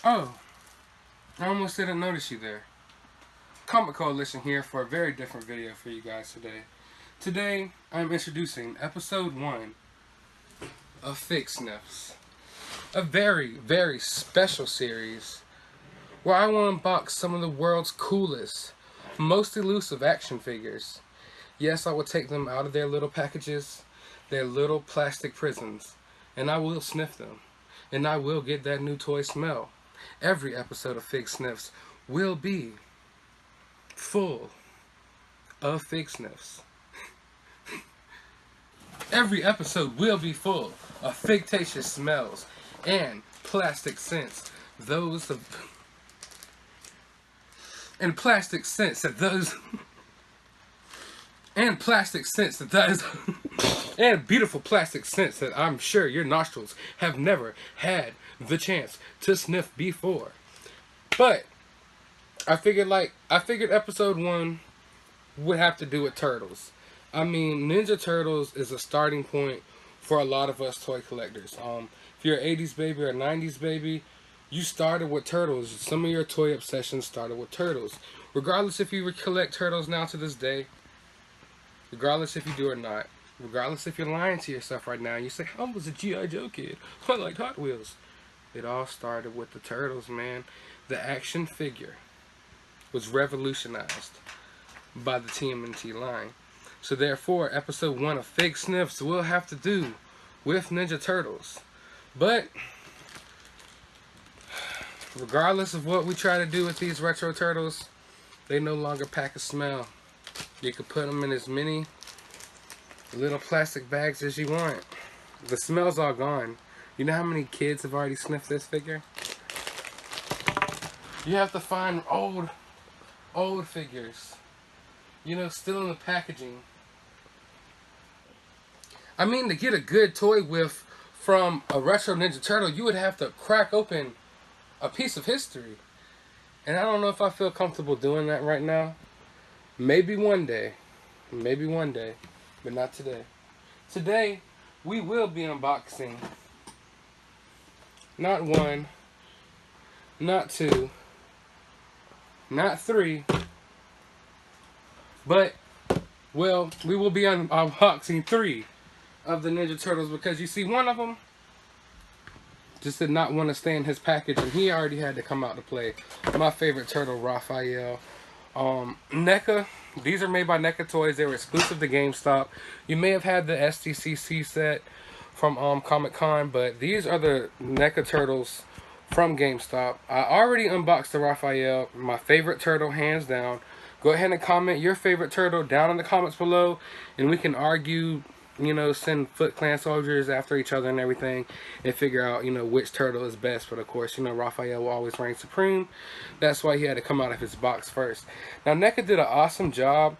Oh, I almost didn't notice you there. Comic Coalition here for a very different video for you guys today. Today, I'm introducing episode 1 of FigSniffs. A very, very special series where I will unbox some of the world's coolest, most elusive action figures. Yes, I will take them out of their little packages, their little plastic prisons, and I will sniff them. And I will get that new toy smell. Every episode of FigSniffs will be full of FigSniffs. Every episode will be full of fictitious smells and plastic scents. And plastic scents that those and beautiful plastic scents that I'm sure your nostrils have never had the chance to sniff before. But I figured episode 1 would have to do with turtles. I mean, Ninja Turtles is a starting point for a lot of us toy collectors. If you're an 80s baby or a 90s baby, you started with turtles. Some of your toy obsessions started with turtles. Regardless if you collect turtles now to this day, regardless if you do or not, regardless if you're lying to yourself right now and you say, I was a G.I. Joe kid, I like Hot Wheels. It all started with the turtles, man. The action figure was revolutionized by the TMNT line. So therefore, episode 1 of FigSniffs will have to do with Ninja Turtles. But regardless of what we try to do with these retro turtles, they no longer pack a smell. You can put them in as many little plastic bags as you want. The smell's all gone. You know how many kids have already sniffed this figure? You have to find old figures. You know, still in the packaging. I mean, to get a good toy whiff from a retro Ninja Turtle, you would have to crack open a piece of history. And I don't know if I feel comfortable doing that right now. Maybe one day. Maybe one day. But not today. Today, we will be unboxing not 1, not 2, not 3, but, well, we will be unboxing 3 of the Ninja Turtles, because you see, one of them just did not want to stay in his package, and he already had to come out to play. My favorite turtle, Raphael. Neca. These are made by Neca Toys. They were exclusive to GameStop. You may have had the SDCC set from Comic-Con, but these are the Neca Turtles from GameStop. I already unboxed the Raphael, my favorite turtle, hands down. Go ahead and comment your favorite turtle down in the comments below, and we can argue, you know, send Foot Clan soldiers after each other and everything, and figure out, you know, which turtle is best. But of course, you know, Raphael will always reign supreme. That's why he had to come out of his box first. Now, Neca did an awesome job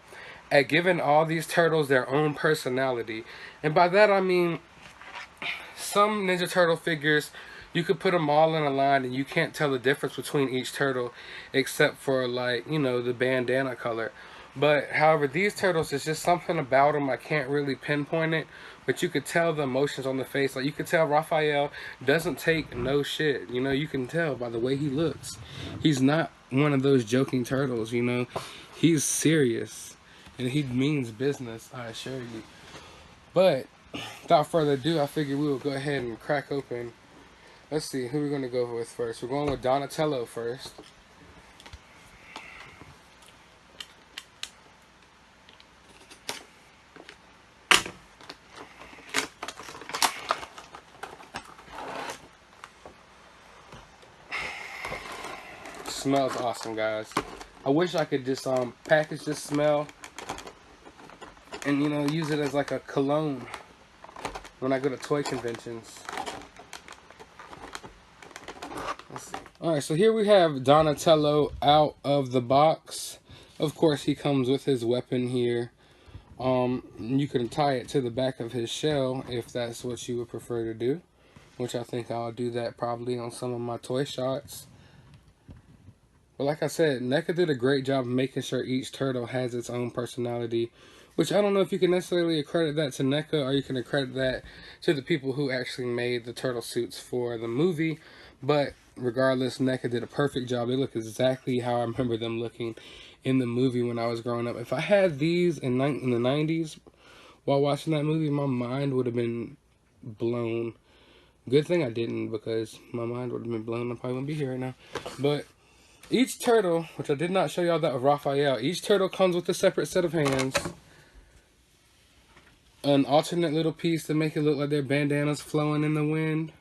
at giving all these turtles their own personality. And by that I mean, some Ninja Turtle figures, you could put them all in a line and you can't tell the difference between each turtle except for, like, you know, the bandana color. But however, these turtles, is just something about them. I can't really pinpoint it, but you could tell the emotions on the face. Like, you could tell Raphael doesn't take no shit. You know, you can tell by the way he looks. He's not one of those joking turtles, you know. He's serious and he means business, I assure you. But without further ado, I figured we will go ahead and crack open. Let's see, who we're going to go with first. We're going with Donatello first. Smells awesome, guys. I wish I could just package this smell and, you know, use it as like a cologne when I go to toy conventions. Let's see. Alright, so here we have Donatello out of the box. Of course, he comes with his weapon here. You can tie it to the back of his shell if that's what you would prefer to do, which I think I'll do that probably on some of my toy shots. But like I said, Neca did a great job of making sure each turtle has its own personality, which I don't know if you can necessarily accredit that to Neca or you can accredit that to the people who actually made the turtle suits for the movie. But regardless, Neca did a perfect job. They look exactly how I remember them looking in the movie when I was growing up. If I had these in the 90s while watching that movie, my mind would have been blown. Good thing I didn't, because my mind would have been blown. I probably wouldn't be here right now. But each turtle, which I did not show y'all that with Raphael, each turtle comes with a separate set of hands. An alternate little piece to make it look like their bandanas flowing in the wind.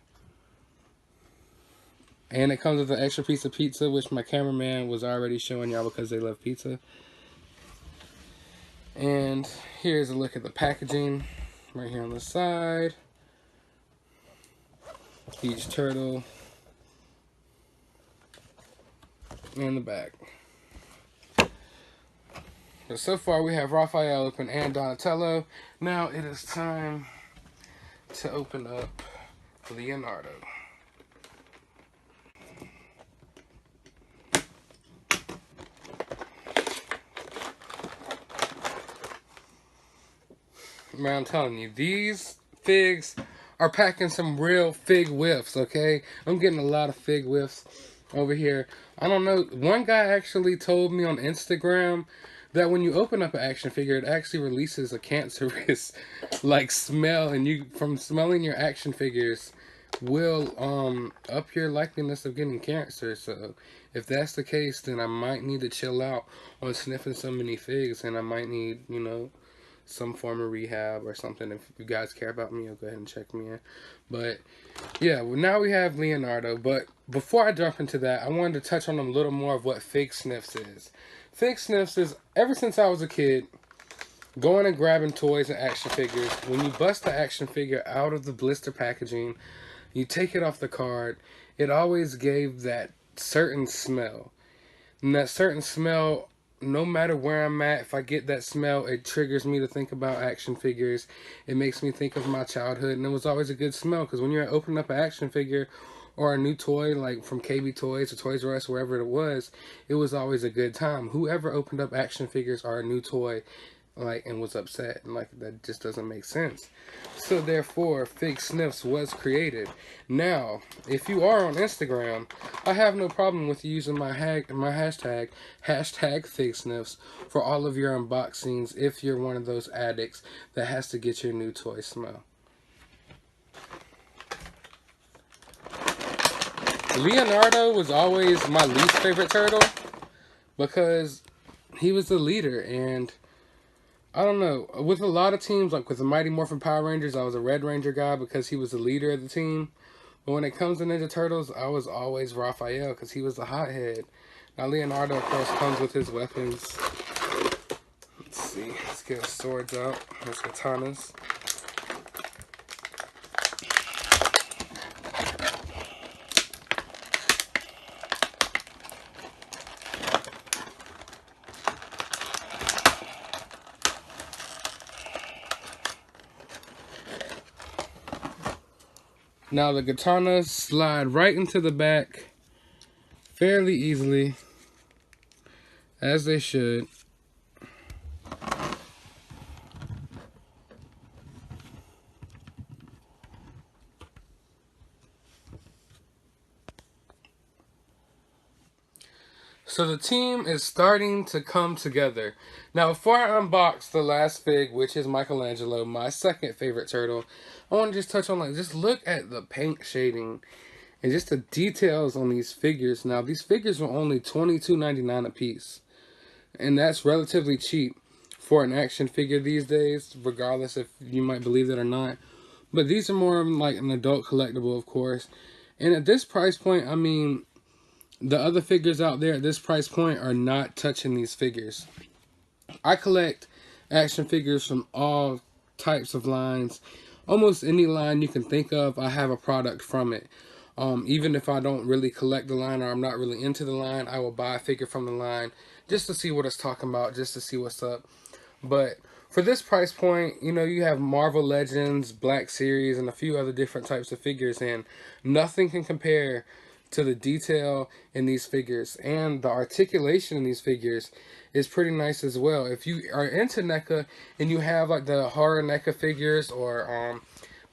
And it comes with an extra piece of pizza, which my cameraman was already showing y'all because they love pizza. And here's a look at the packaging right here on the side. Each turtle. And the back. So far we have Raphael open and Donatello. Now it is time to open up Leonardo. Man, I'm telling you, these figs are packing some real fig whiffs, okay? I'm getting a lot of fig whiffs over here. I don't know, one guy actually told me on Instagram that when you open up an action figure, it actually releases a cancerous like smell, and you, from smelling your action figures, will up your likeliness of getting cancer. So if that's the case, then I might need to chill out on sniffing so many figs, and I might need, you know, some form of rehab or something. If you guys care about me, you'll go ahead and check me in. But yeah, well, now we have Leonardo. But before I jump into that, I wanted to touch on a little more of what FigSniffs is. FigSniffs is, ever since I was a kid, going and grabbing toys and action figures. When you bust the action figure out of the blister packaging, you take it off the card, it always gave that certain smell. And that certain smell, no matter where I'm at, if I get that smell, it triggers me to think about action figures. It makes me think of my childhood, and it was always a good smell, because when you're opening up an action figure or a new toy, like from KB Toys or Toys R Us, wherever it was always a good time. Whoever opened up action figures or a new toy, like, and was upset, and like, that just doesn't make sense. So therefore, FigSniffs was created. Now, if you are on Instagram, I have no problem with you using my hashtag FigSniffs for all of your unboxings if you're one of those addicts that has to get your new toy smell. Leonardo was always my least favorite turtle because he was the leader, and I don't know, with a lot of teams, like with the Mighty Morphin Power Rangers, I was a Red Ranger guy because he was the leader of the team. But when it comes to Ninja Turtles, I was always Raphael because he was the hothead. Now Leonardo, of course, comes with his weapons. Let's see, let's get his swords out, his katanas. Now the katanas slide right into the back fairly easily, as they should. So the team is starting to come together. Now, before I unbox the last fig, which is Michelangelo, my second favorite turtle, I want to just touch on, like, just look at the paint shading and just the details on these figures. Now, these figures were only $22.99 a piece, and that's relatively cheap for an action figure these days, regardless if you might believe it or not. But these are more like an adult collectible, of course. And at this price point, I mean, the other figures out there at this price point are not touching these figures. I collect action figures from all types of lines. Almost any line you can think of, I have a product from it. Even if I don't really collect the line or I'm not really into the line, I will buy a figure from the line just to see what it's talking about, just to see what's up. But for this price point, you know, you have Marvel Legends, Black Series, and a few other different types of figures, and nothing can compare to the detail in these figures, and the articulation in these figures is pretty nice as well. If you are into NECA and you have like the horror NECA figures or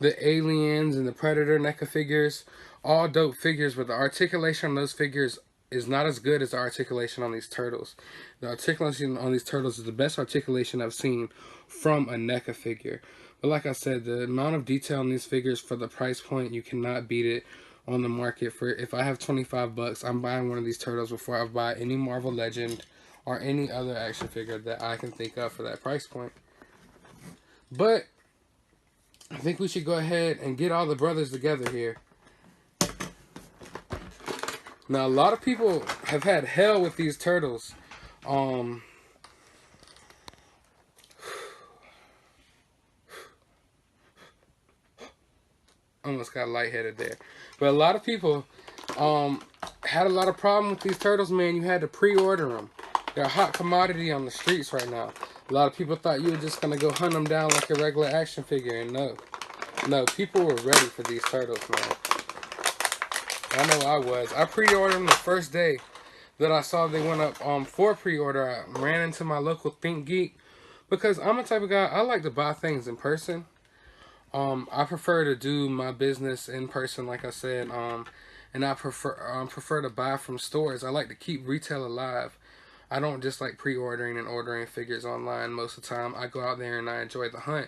the aliens and the predator NECA figures, all dope figures, but the articulation on those figures is not as good as the articulation on these turtles. The articulation on these turtles is the best articulation I've seen from a NECA figure. But like I said, the amount of detail in these figures for the price point, you cannot beat it on the market. For if I have 25 bucks, I'm buying one of these turtles before I buy any Marvel Legend or any other action figure that I can think of for that price point. But I think we should go ahead and get all the brothers together here. Now, a lot of people have had hell with these turtles. Almost got lightheaded there. But a lot of people had a lot of problem with these turtles, man. You had to pre-order them. They're a hot commodity on the streets right now. A lot of people thought you were just going to go hunt them down like a regular action figure. And no, people were ready for these turtles, man. I know I was. I pre-ordered them the first day that I saw they went up for pre-order. I ran into my local Think Geek because I'm the type of guy, I like to buy things in person. I prefer to do my business in person, like I said, and I prefer to buy from stores. I like to keep retail alive. I don't just like pre-ordering and ordering figures online most of the time. I go out there and I enjoy the hunt.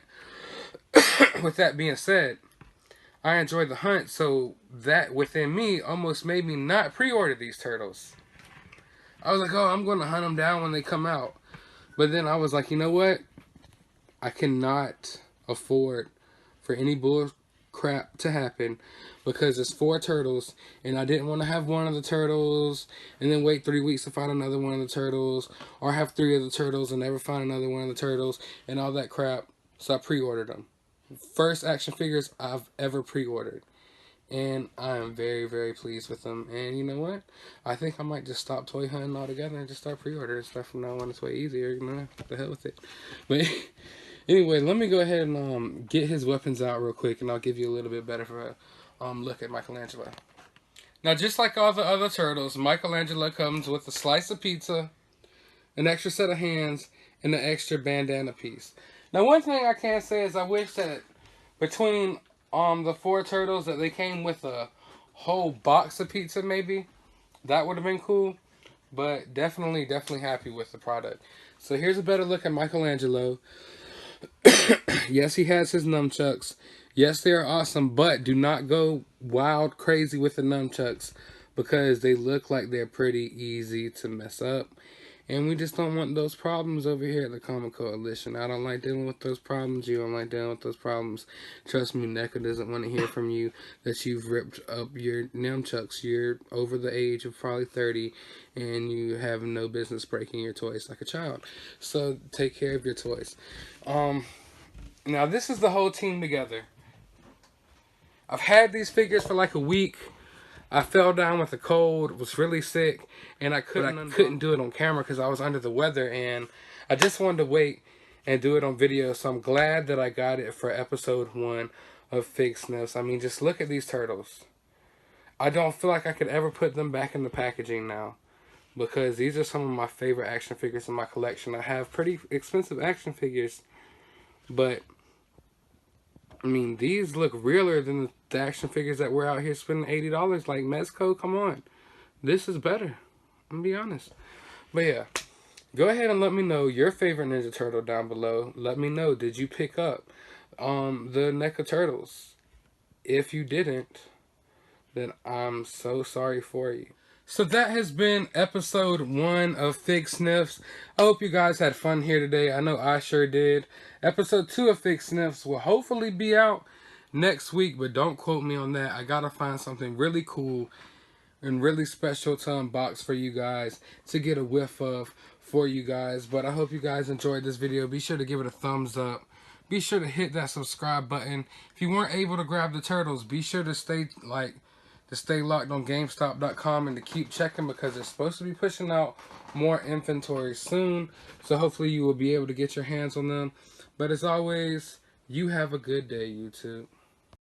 With that being said, I enjoy the hunt, so that within me almost made me not pre-order these turtles. I was like, oh, I'm going to hunt them down when they come out. But then I was like, you know what? I cannot afford for any bull crap to happen because it's 4 turtles and I didn't want to have one of the turtles and then wait 3 weeks to find another one of the turtles, or have 3 of the turtles and never find another one of the turtles and all that crap. So I pre-ordered them. First action figures I've ever pre-ordered, and I am very, very pleased with them. And you know what? I think I might just stop toy hunting altogether and just start pre-ordering stuff from now on. It's way easier, you know. What the hell with it? But anyway, let me go ahead and get his weapons out real quick, and I'll give you a little bit better for a look at Michelangelo. Now, just like all the other turtles, Michelangelo comes with a slice of pizza, an extra set of hands, and an extra bandana piece. Now, one thing I can say is I wish that between the 4 turtles that they came with a whole box of pizza, maybe. That would have been cool. But definitely happy with the product. So here's a better look at Michelangelo. Yes, he has his nunchucks. Yes, they are awesome, but do not go wild crazy with the nunchucks because they look like they're pretty easy to mess up. And we just don't want those problems over here at the Comic Coalition. I don't like dealing with those problems. You don't like dealing with those problems. Trust me, Neca doesn't want to hear from you that you've ripped up your nunchucks. You're over the age of probably 30 and you have no business breaking your toys like a child. So take care of your toys. Now this is the whole team together. I've had these figures for like a week. I fell down with a cold, was really sick, and I couldn't do it on camera because I was under the weather, and I just wanted to wait and do it on video. So I'm glad that I got it for episode 1 of FigSniffs. I mean, just look at these turtles. I don't feel like I could ever put them back in the packaging now because these are some of my favorite action figures in my collection. I have pretty expensive action figures, but I mean, these look realer than the action figures that we're out here spending $80 like Mezco. Come on. This is better. I'm gonna be honest. But yeah, go ahead and let me know your favorite Ninja Turtle down below. Let me know, did you pick up the NECA Turtles? If you didn't, then I'm so sorry for you. So that has been episode 1 of FigSniffs. I hope you guys had fun here today. I know I sure did. Episode 2 of FigSniffs will hopefully be out next week, but don't quote me on that. I gotta find something really cool and really special to unbox for you guys, to get a whiff of for you guys. But I hope you guys enjoyed this video. Be sure to give it a thumbs up. Be sure to hit that subscribe button. If you weren't able to grab the turtles, be sure to stay locked on GameStop.com and to keep checking because they're supposed to be pushing out more inventory soon. So hopefully you will be able to get your hands on them. But as always, you have a good day, YouTube.